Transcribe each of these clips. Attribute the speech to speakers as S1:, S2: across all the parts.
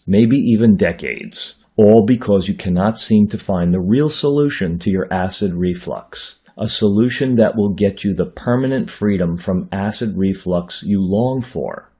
S1: maybe even decades, all because you cannot seem to find the real solution to your acid reflux, a solution that will get you the permanent freedom from acid reflux you long for.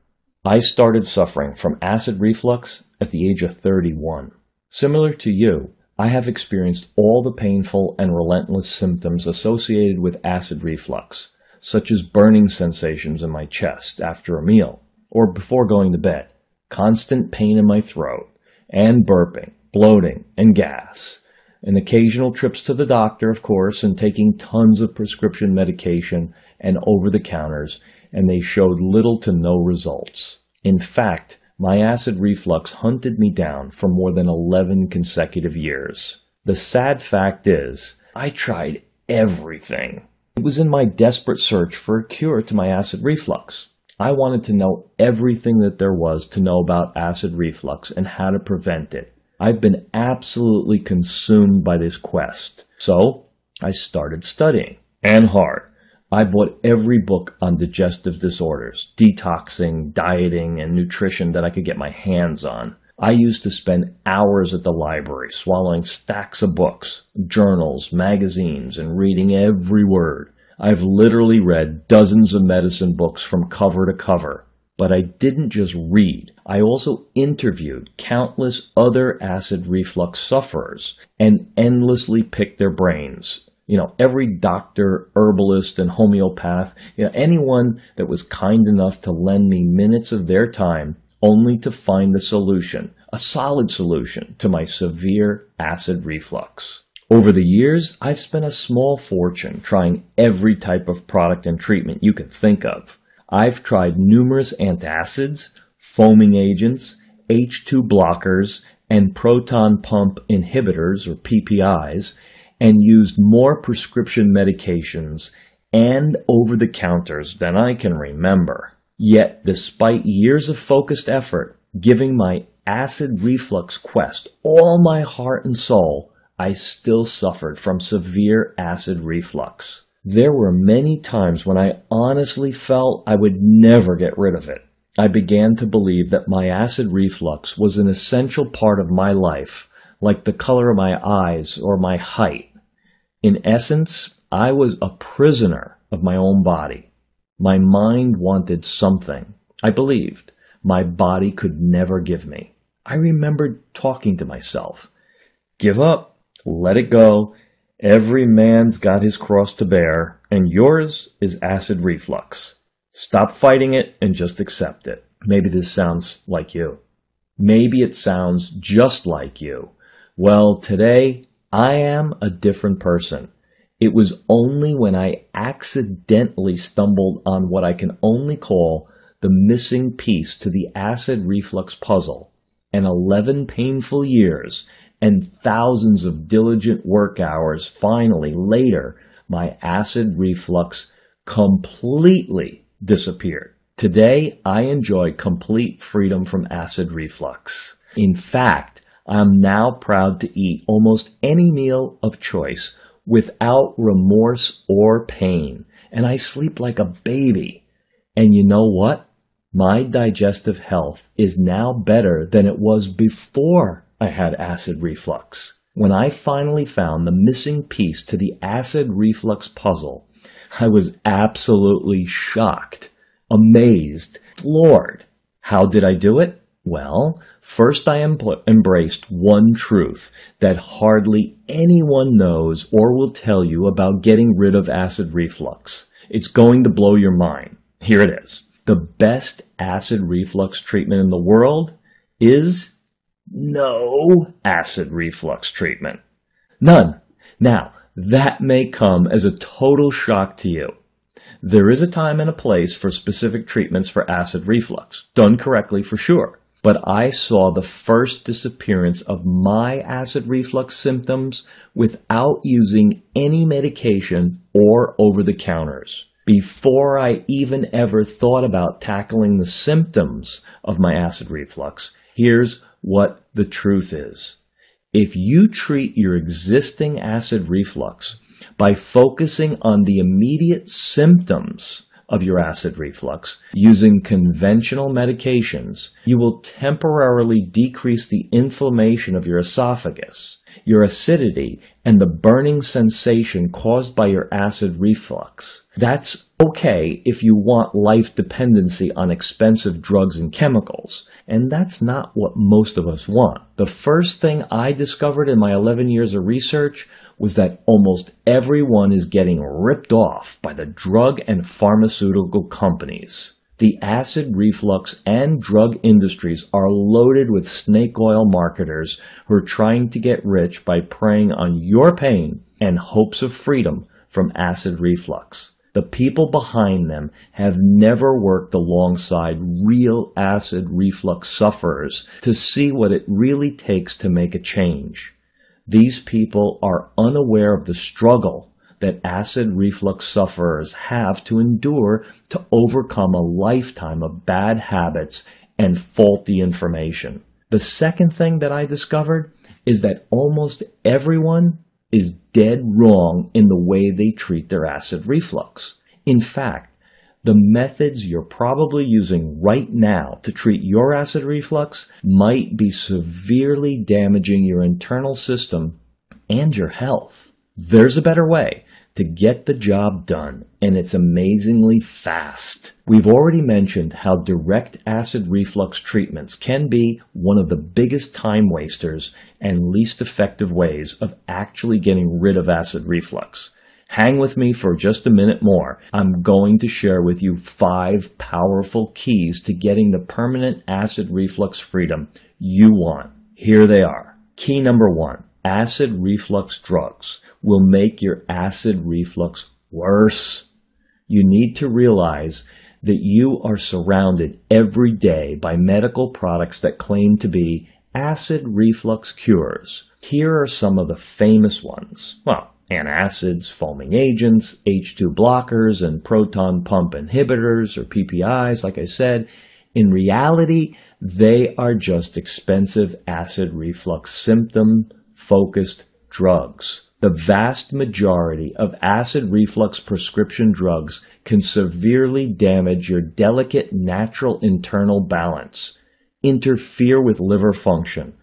S1: I started suffering from acid reflux at the age of 31. Similar to you, I have experienced all the painful and relentless symptoms associated with acid reflux, such as burning sensations in my chest after a meal or before going to bed, constant pain in my throat, and burping, bloating, and gas, and occasional trips to the doctor, of course, and taking tons of prescription medication and over-the-counters, and they showed little to no results. In fact, my acid reflux hunted me down for more than 11 consecutive years. The sad fact is, I tried everything. It was in my desperate search for a cure to my acid reflux. I wanted to know everything that there was to know about acid reflux and how to prevent it. I've been absolutely consumed by this quest. So, I started studying. And hard. I bought every book on digestive disorders, detoxing, dieting, and nutrition that I could get my hands on. I used to spend hours at the library swallowing stacks of books, journals, magazines, and reading every word. I've literally read dozens of medicine books from cover to cover. But I didn't just read. I also interviewed countless other acid reflux sufferers and endlessly picked their brains. Every doctor, herbalist, and homeopath, anyone that was kind enough to lend me minutes of their time only to find the solution, a solid solution to my severe acid reflux. Over the years, I've spent a small fortune trying every type of product and treatment you can think of. I've tried numerous antacids, foaming agents, H2 blockers, and proton pump inhibitors, or PPIs, and used more prescription medications and over-the-counters than I can remember. Yet, despite years of focused effort, giving my acid reflux quest all my heart and soul, I still suffered from severe acid reflux. There were many times when I honestly felt I would never get rid of it. I began to believe that my acid reflux was an essential part of my life, like the color of my eyes or my height. In essence, I was a prisoner of my own body. My mind wanted something I believed my body could never give me. I remembered talking to myself, "Give up, let it go. Every man's got his cross to bear, and yours is acid reflux. Stop fighting it and just accept it." Maybe this sounds like you. Maybe it sounds just like you. Well, today, I am a different person. It was only when I accidentally stumbled on what I can only call the missing piece to the acid reflux puzzle, and 11 painful years and thousands of diligent work hours finally later, my acid reflux completely disappeared. Today, I enjoy complete freedom from acid reflux. In fact, I'm now proud to eat almost any meal of choice without remorse or pain, and I sleep like a baby. And you know what? My digestive health is now better than it was before I had acid reflux. When I finally found the missing piece to the acid reflux puzzle, I was absolutely shocked, amazed, floored. How did I do it? Well, first I embraced one truth that hardly anyone knows or will tell you about getting rid of acid reflux. It's going to blow your mind. Here it is. The best acid reflux treatment in the world is no acid reflux treatment. None. Now, that may come as a total shock to you. There is a time and a place for specific treatments for acid reflux, done correctly for sure. But I saw the first disappearance of my acid reflux symptoms without using any medication or over-the-counters. Before I even ever thought about tackling the symptoms of my acid reflux, here's what the truth is. If you treat your existing acid reflux by focusing on the immediate symptoms of your acid reflux using conventional medications, you will temporarily decrease the inflammation of your esophagus, your acidity, and the burning sensation caused by your acid reflux. That's okay if you want life dependency on expensive drugs and chemicals, and that's not what most of us want. The first thing I discovered in my 11 years of research was that almost everyone is getting ripped off by the drug and pharmaceutical companies. The acid reflux and drug industries are loaded with snake oil marketers who are trying to get rich by preying on your pain and hopes of freedom from acid reflux. The people behind them have never worked alongside real acid reflux sufferers to see what it really takes to make a change. These people are unaware of the struggle that acid reflux sufferers have to endure to overcome a lifetime of bad habits and faulty information. The second thing that I discovered is that almost everyone is dead wrong in the way they treat their acid reflux. In fact, the methods you're probably using right now to treat your acid reflux might be severely damaging your internal system and your health. There's a better way to get the job done, and it's amazingly fast. We've already mentioned how direct acid reflux treatments can be one of the biggest time wasters and least effective ways of actually getting rid of acid reflux. Hang with me for just a minute more. I'm going to share with you 5 powerful keys to getting the permanent acid reflux freedom you want. Here they are. Key number 1. Acid reflux drugs will make your acid reflux worse. You need to realize that you are surrounded every day by medical products that claim to be acid reflux cures. Here are some of the famous ones. Well, antacids, foaming agents, H2 blockers, and proton pump inhibitors, or PPIs, like I said. In reality, they are just expensive acid reflux symptom-focused drugs. The vast majority of acid reflux prescription drugs can severely damage your delicate natural internal balance, interfere with liver function,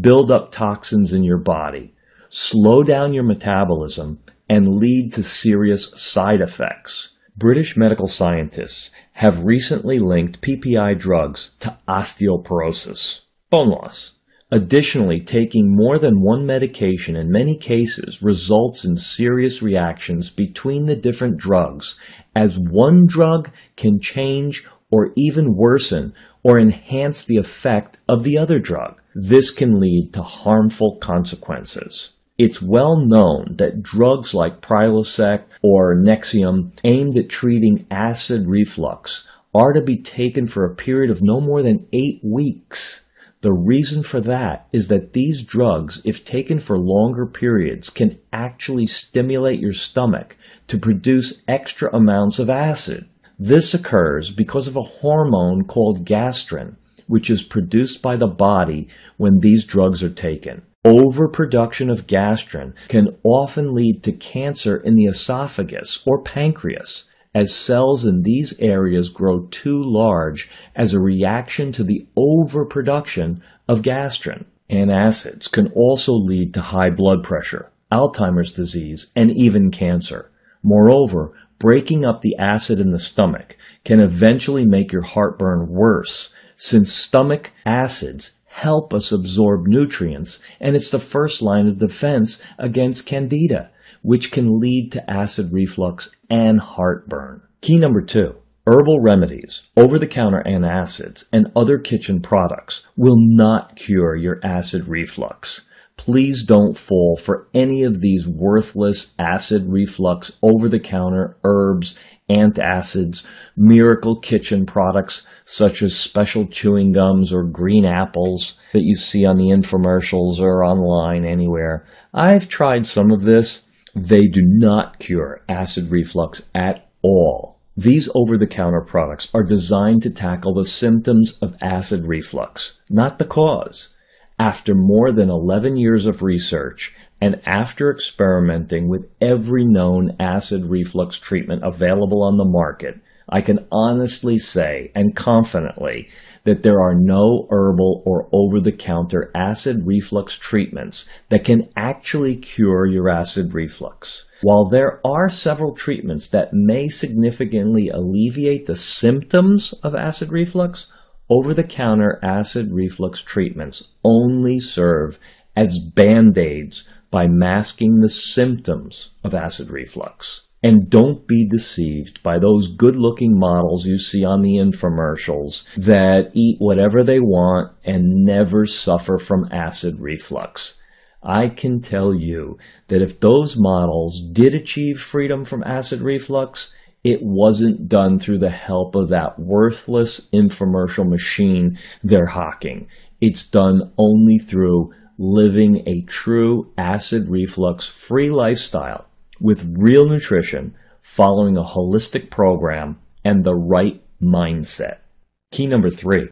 S1: build up toxins in your body, slow down your metabolism, and lead to serious side effects. British medical scientists have recently linked PPI drugs to osteoporosis, bone loss. Additionally, taking more than one medication in many cases results in serious reactions between the different drugs, as one drug can change or even worsen or enhance the effect of the other drug. This can lead to harmful consequences. It's well known that drugs like Prilosec or Nexium aimed at treating acid reflux are to be taken for a period of no more than 8 weeks. The reason for that is that these drugs, if taken for longer periods, can actually stimulate your stomach to produce extra amounts of acid. This occurs because of a hormone called gastrin, which is produced by the body when these drugs are taken. Overproduction of gastrin can often lead to cancer in the esophagus or pancreas, as cells in these areas grow too large as a reaction to the overproduction of gastrin. Antacids can also lead to high blood pressure, Alzheimer's disease, and even cancer. Moreover, breaking up the acid in the stomach can eventually make your heartburn worse, since stomach acids help us absorb nutrients, and it's the first line of defense against candida, which can lead to acid reflux and heartburn. Key number 2. Herbal remedies, over-the-counter antacids, and other kitchen products will not cure your acid reflux. Please don't fall for any of these worthless acid reflux over-the-counter herbs, antacids, miracle kitchen products such as special chewing gums or green apples that you see on the infomercials or online anywhere. I've tried some of this. They do not cure acid reflux at all. These over-the-counter products are designed to tackle the symptoms of acid reflux, not the cause. After more than 11 years of research, and after experimenting with every known acid reflux treatment available on the market, I can honestly say and confidently that there are no herbal or over-the-counter acid reflux treatments that can actually cure your acid reflux. While there are several treatments that may significantly alleviate the symptoms of acid reflux, over-the-counter acid reflux treatments only serve as band-aids by masking the symptoms of acid reflux. And don't be deceived by those good-looking models you see on the infomercials that eat whatever they want and never suffer from acid reflux. I can tell you that if those models did achieve freedom from acid reflux, it wasn't done through the help of that worthless infomercial machine they're hawking. It's done only through living a true acid reflux-free lifestyle with real nutrition, following a holistic program, and the right mindset. Key number 3.